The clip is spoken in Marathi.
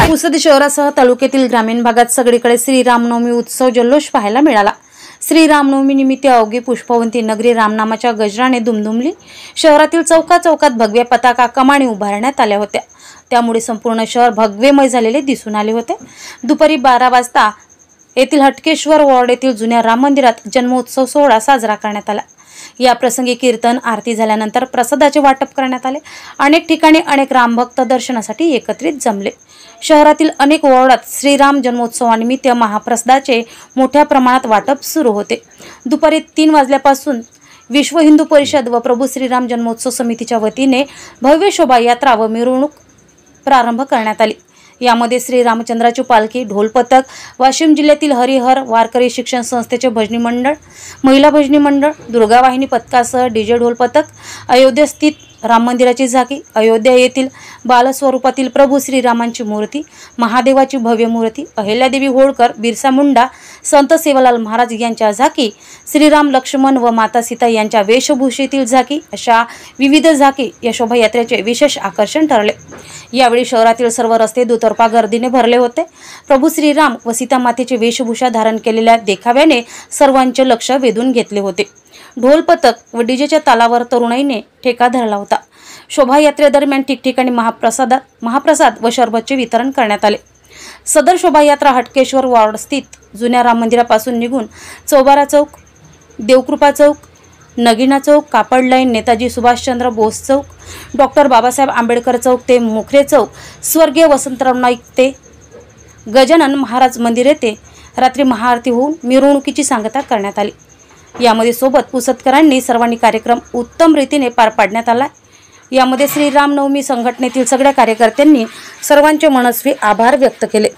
पुसद शहरासह तालुक्यातील ग्रामीण भागात सगळीकडे श्रीरामनवमी उत्सव जल्लोष पाहायला मिळाला। श्रीरामनवमी निमित्त अवघी पुष्पवंती नगरी रामनामाच्या गजराने दुमदुमली। शहरातील चौकाचौकात भगव्या पताका कमानी उभारण्यात आल्या होत्या, त्यामुळे संपूर्ण शहर भगवेमय झालेले दिसून आले होते। दुपारी 12 वाजता येथील हटकेश्वर वॉर्ड येथील जुन्या राम मंदिरात जन्मोत्सव सोहळा साजरा करण्यात आला। या प्रसंगी कीर्तन आरती झाल्यानंतर प्रसादाचे वाटप करण्यात आले। अनेक ठिकाणी अनेक रामभक्त दर्शनासाठी एकत्रित जमले। शहरातील अनेक वॉर्डात श्रीराम जन्मोत्सवानिमित्त महाप्रसादाचे मोठ्या प्रमाणात वाटप सुरू होते। दुपारी 3 वाजल्यापासून विश्व हिंदू परिषद व प्रभू श्रीराम जन्मोत्सव समितीच्या वतीने भव्य शोभायात्रा व मिरवणूक प्रारंभ करण्यात आली। यामध्ये श्री रामचंद्राची पालखी, ढोल पथक, वाशिम जिल्ह्यातील हरिहर वारकरी शिक्षण संस्थेचे भजनी मंडळ, महिला भजनी मंडळ, दुर्गा वाहिनी पथकासह डीजे ढोल पथक, अयोध्या स्थित राम मंदिराची झाकी, अयोध्या येथील बालस्वरूपातील प्रभू श्रीरामांची मूर्ती, महादेवाची भव्य मूर्ती, अहिल्यादेवी होळकर, बिरसा मुंडा, संत सेवालाल महाराज यांच्या झाकी, श्रीराम लक्ष्मण व माता सीता यांच्या वेशभूषेतील झाकी अशा विविध झाकी या शोभायात्रेचे विशेष आकर्षण ठरले। यावेळी शहरातील सर्व रस्ते दुतर्फा गर्दीने भरले होते। प्रभू श्रीराम व सीता मातेची वेशभूषा धारण केलेल्या देखाव्याने सर्वांचे लक्ष वेधून घेतले होते। ढोल पथक व डीजेच्या तालावर तरुणाईने ठेका धरला होता। शोभायात्रेदरम्यान ठिकठिकाणी महाप्रसाद व शरबतचे वितरण करण्यात आले। सदर शोभायात्रा हटकेश्वर वॉर्ड स्थित जुन्या राम मंदिरापासून निघून चौबारा चौक, देवकृपा चौक, नगीना चौक, कापड लाईन, नेताजी सुभाषचंद्र बोस चौक, डॉक्टर बाबासाहेब आंबेडकर चौक ते मोखरे चौक, स्वर्गीय वसंतराव नाईक ते गजानन महाराज मंदिर येथे रात्री महाआरती होऊन मिरवणुकीची सांगता करण्यात आली। यामध्ये सोबत पुसदकरांनी सर्वांनी कार्यक्रम उत्तम रीतीने पार पाडण्यात आला। यामध्ये श्रीरामनवमी संघटनेतील सगळ्या कार्यकर्त्यांनी सर्वांचे मनस्वी आभार व्यक्त केले।